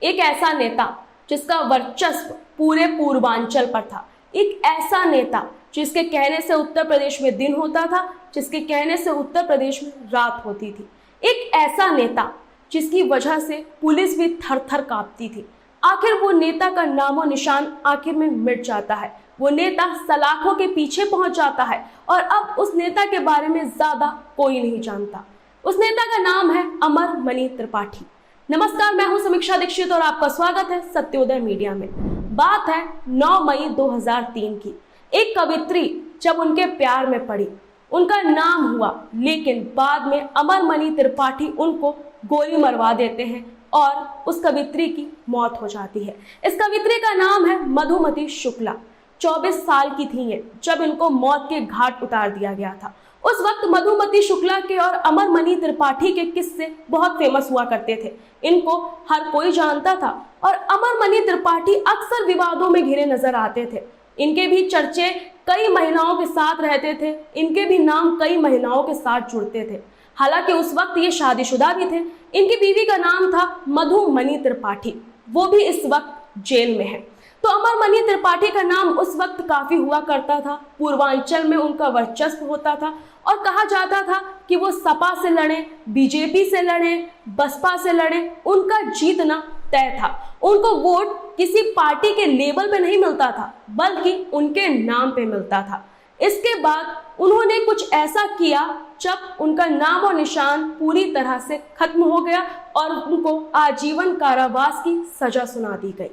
एक ऐसा नेता जिसका वर्चस्व पूरे पूर्वांचल पर था, एक ऐसा नेता जिसके कहने से उत्तर प्रदेश में दिन होता था, जिसके कहने से उत्तर प्रदेश में रात होती थी, एक ऐसा नेता जिसकी वजह से पुलिस भी थर थर कांपती थी। आखिर वो नेता का नामो निशान आखिर में मिट जाता है, वो नेता सलाखों के पीछे पहुंच जाता है और अब उस नेता के बारे में ज्यादा कोई नहीं जानता। उस नेता का नाम है अमर मणि त्रिपाठी। नमस्कार, मैं हूं समीक्षा दीक्षित और आपका स्वागत है सत्योदय मीडिया में। बात है 9 मई 2003 की। एक कवित्री जब उनके प्यार में पड़ी, उनका नाम हुआ, लेकिन बाद में अमर मणि त्रिपाठी उनको गोली मरवा देते हैं और उस कवित्री की मौत हो जाती है। इस कवित्री का नाम है मधुमती शुक्ला। 24 साल की थी ये जब इनको मौत के घाट उतार दिया गया था। उस वक्त मधुमती शुक्ला के और अमर मणि त्रिपाठी के किस्से बहुत फेमस हुआ करते थे, इनको हर कोई जानता था और अमर मणि त्रिपाठी अक्सर विवादों में घिरे नजर आते थे। इनके भी चर्चे कई महिलाओं के साथ रहते थे, इनके भी नाम कई महिलाओं के साथ जुड़ते थे। हालांकि उस वक्त ये शादीशुदा भी थे। इनकी बीवी का नाम था मधुमती त्रिपाठी, वो भी इस वक्त जेल में है। तो अमर मणि त्रिपाठी का नाम उस वक्त काफी हुआ करता था, पूर्वांचल में उनका वर्चस्व होता था और कहा जाता था कि वो सपा से लड़े, बीजेपी से लड़े, बसपा से लड़े, उनका जीतना तय था। उनको वोट किसी पार्टी के लेवल पे नहीं मिलता था, बल्कि उनके नाम पे मिलता था। इसके बाद उन्होंने कुछ ऐसा किया जब उनका नाम और निशान पूरी तरह से खत्म हो गया और उनको आजीवन कारावास की सजा सुना दी गई।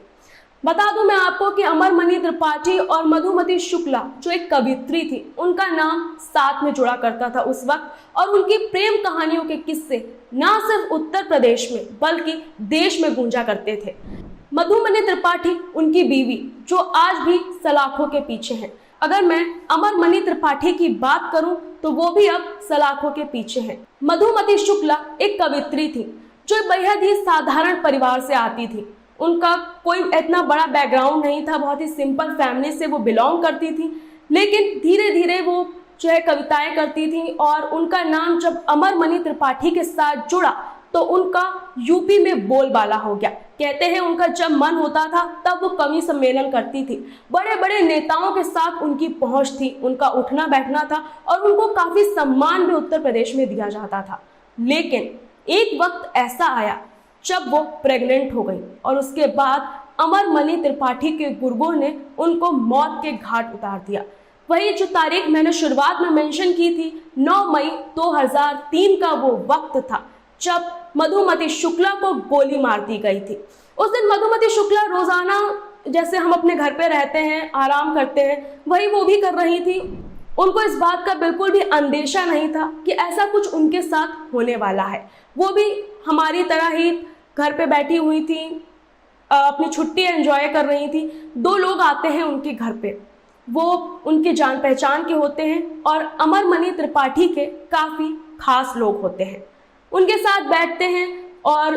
बता दूं मैं आपको कि अमर मणि त्रिपाठी और मधुमती शुक्ला जो एक कवित्री थी, उनका नाम साथ में जुड़ा करता था उस वक्त और उनकी प्रेम कहानियों के किस्से ना सिर्फ उत्तर प्रदेश में बल्कि देश में गूंजा करते थे। मधुमती त्रिपाठी उनकी बीवी जो आज भी सलाखों के पीछे हैं। अगर मैं अमर मणि त्रिपाठी की बात करूं तो वो भी अब सलाखों के पीछे हैं। मधुमती शुक्ला एक कवित्री थी जो बेहद ही साधारण परिवार से आती थी। उनका कोई इतना बड़ा बैकग्राउंड नहीं था, बहुत ही सिंपल फैमिली से वो बिलोंग करती थी, लेकिन धीरे धीरे वो जो है कविताएं करती थी और उनका नाम जब अमर मणि त्रिपाठी के साथ जुड़ा तो उनका यूपी में बोलबाला हो गया। कहते हैं उनका जब मन होता था तब वो कवि सम्मेलन करती थी, बड़े बड़े नेताओं के साथ उनकी पहुंच थी, उनका उठना बैठना था और उनको काफी सम्मान भी उत्तर प्रदेश में दिया जाता था। लेकिन एक वक्त ऐसा आया जब वो प्रेग्नेंट हो गई और उसके बाद अमर मणि त्रिपाठी के गुर्गों ने उनको मौत के घाट उतार दिया। वही जो तारीख मैंने शुरुआत में मेंशन की थी, 9 मई 2003 का वो वक्त था जब मधुमती शुक्ला को गोली मार दी गई थी। उस दिन मधुमती शुक्ला रोजाना जैसे हम अपने घर पे रहते हैं, आराम करते हैं, वही वो भी कर रही थी। उनको इस बात का बिल्कुल भी अंदेशा नहीं था कि ऐसा कुछ उनके साथ होने वाला है। वो भी हमारी तरह ही घर पे बैठी हुई थी, अपनी छुट्टी एंजॉय कर रही थी। 2 लोग आते हैं उनके घर पे, वो उनकी जान पहचान के होते हैं और अमर मणि त्रिपाठी के काफ़ी खास लोग होते हैं। उनके साथ बैठते हैं और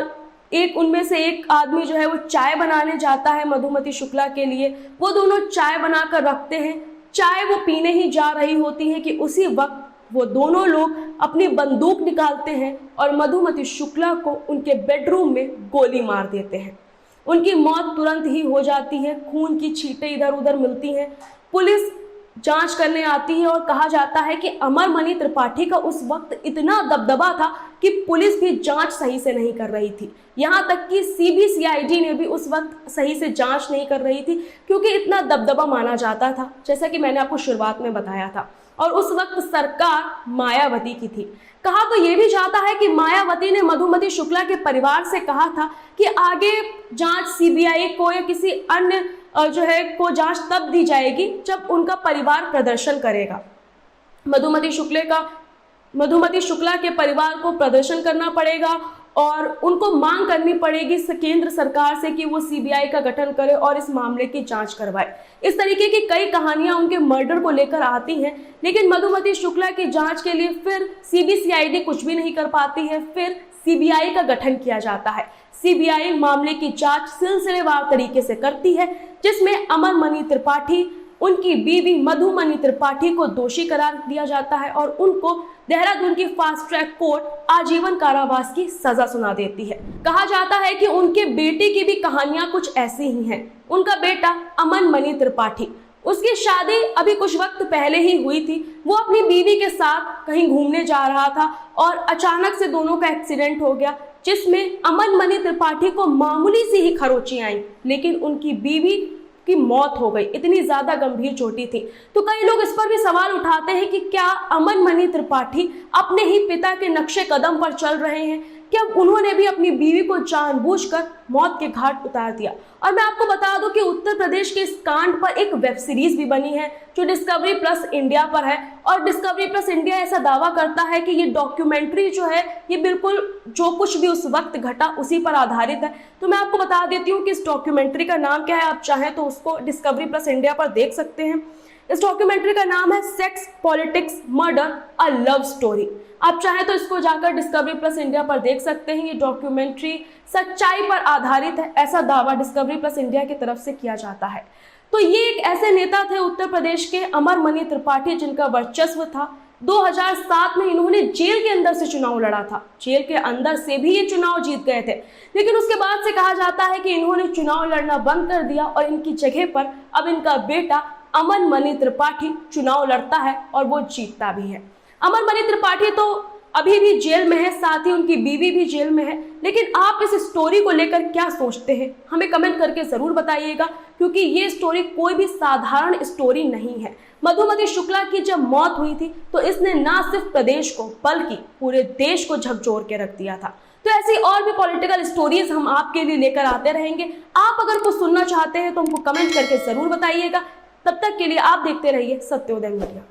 एक उनमें से एक आदमी जो है वो चाय बनाने जाता है मधुमती शुक्ला के लिए। वो दोनों चाय बनाकर रखते हैं, चाय वो पीने ही जा रही होती है कि उसी वक्त वो दोनों लोग अपनी बंदूक निकालते हैं और मधुमती शुक्ला को उनके बेडरूम में गोली मार देते हैं। उनकी मौत तुरंत ही हो जाती है, खून की छींटें इधर उधर मिलती हैं। पुलिस जांच करने आती है और कहा जाता है कि अमर मणि त्रिपाठी का उस वक्त इतना दबदबा था कि पुलिस भी जांच सही से नहीं कर रही थी। यहाँ तक कि CBCID ने भी उस वक्त सही से जांच नहीं कर रही थी क्योंकि इतना दबदबा माना जाता था, जैसा कि मैंने आपको शुरुआत में बताया था। और उस वक्त सरकार मायावती की थी। कहा तो ये भी जाता है कि मायावती ने मधुमती शुक्ला के परिवार से कहा था कि आगे जांच CBI को या किसी अन्य जो है को जांच तब दी जाएगी जब उनका परिवार प्रदर्शन करेगा। मधुमती शुक्ला के परिवार को प्रदर्शन करना पड़ेगा और उनको मांग करनी पड़ेगी केंद्र सरकार से कि वो CBI का गठन करे और इस मामले की जांच करवाए। इस तरीके की कई कहानियां उनके मर्डर को लेकर आती हैं, लेकिन मधुमती शुक्ला की जांच के लिए फिर CBCID कुछ भी नहीं कर पाती है। फिर CBI का गठन किया जाता है। CBI मामले की जांच सिलसिलेवार तरीके से करती है, जिसमें अमर मणि त्रिपाठी, उनकी बीवी मधुमनी त्रिपाठी को दोषी करार दिया जाता है और उनको देहरादून की फास्ट ट्रैक कोर्ट आजीवन कारावास की सजा सुना देती है। कहा जाता है कि उनके बेटे की भी कहानियां कुछ ऐसी ही हैं। उनका बेटा अमन मणि त्रिपाठी, उसकी शादी अभी कुछ वक्त पहले ही हुई थी। वो अपनी बीवी के साथ कहीं घूमने जा रहा था और अचानक से दोनों का एक्सीडेंट हो गया, जिसमें अमन मणि त्रिपाठी को मामूली सी ही खरोंची आई, लेकिन उनकी बीवी की मौत हो गई। इतनी ज्यादा गंभीर चोटी थी। तो कई लोग इस पर भी सवाल उठाते हैं कि क्या अमन मणि त्रिपाठी अपने ही पिता के नक्शे कदम पर चल रहे हैं? क्या उन्होंने भी अपनी बीवी को जानबूझकर मौत के घाट उतार दिया? और मैं आपको बता दूं कि उत्तर प्रदेश के इस कांड पर एक वेब सीरीज भी बनी है जो डिस्कवरी प्लस इंडिया पर है, और डिस्कवरी प्लस इंडिया ऐसा दावा करता है कि ये डॉक्यूमेंट्री जो है ये बिल्कुल जो कुछ भी उस वक्त घटा उसी पर आधारित है। तो मैं आपको बता देती हूँ कि इस डॉक्यूमेंट्री का नाम क्या है। आप चाहें तो उसको डिस्कवरी प्लस इंडिया पर देख सकते हैं। इस डॉक्यूमेंट्री का नाम है sex politics murder a love story. आप चाहें तो इसको जाकर डिस्कवरी प्लस इंडिया पर देख सकते हैं। ये डॉक्यूमेंट्री सच्चाई पर आधारित है, ऐसा दावा डिस्कवरी प्लस इंडिया की तरफ से किया जाता है। तो ये एक ऐसे नेता थे उत्तर प्रदेश के अमर मणि त्रिपाठी जिनका वर्चस्व था। 2007 में इन्होंने जेल के अंदर से चुनाव लड़ा था। जेल के अंदर से भी ये चुनाव जीत गए थे, लेकिन उसके बाद से कहा जाता है कि इन्होंने चुनाव लड़ना बंद कर दिया और इनकी जगह पर अब इनका बेटा अमन मणि त्रिपाठी चुनाव लड़ता है और वो जीतता भी है। अमन मणि त्रिपाठी तो अभी भी जेल में है, साथ ही उनकी बीवी भी जेल में है। लेकिन आप इस स्टोरी को लेकर क्या सोचते हैं, हमें कमेंट करके जरूर बताइएगा, क्योंकि ये स्टोरी कोई भी साधारण स्टोरी नहीं है। मधुमती शुक्ला की जब मौत हुई थी तो इसने ना सिर्फ प्रदेश को बल्कि पूरे देश को झकझोर के रख दिया था। तो ऐसी और भी पॉलिटिकल स्टोरीज हम आपके लिए लेकर आते रहेंगे। आप अगर कुछ सुनना चाहते हैं तो हमको कमेंट करके जरूर बताइएगा। तब तक के लिए आप देखते रहिए सत्योदय मीडिया।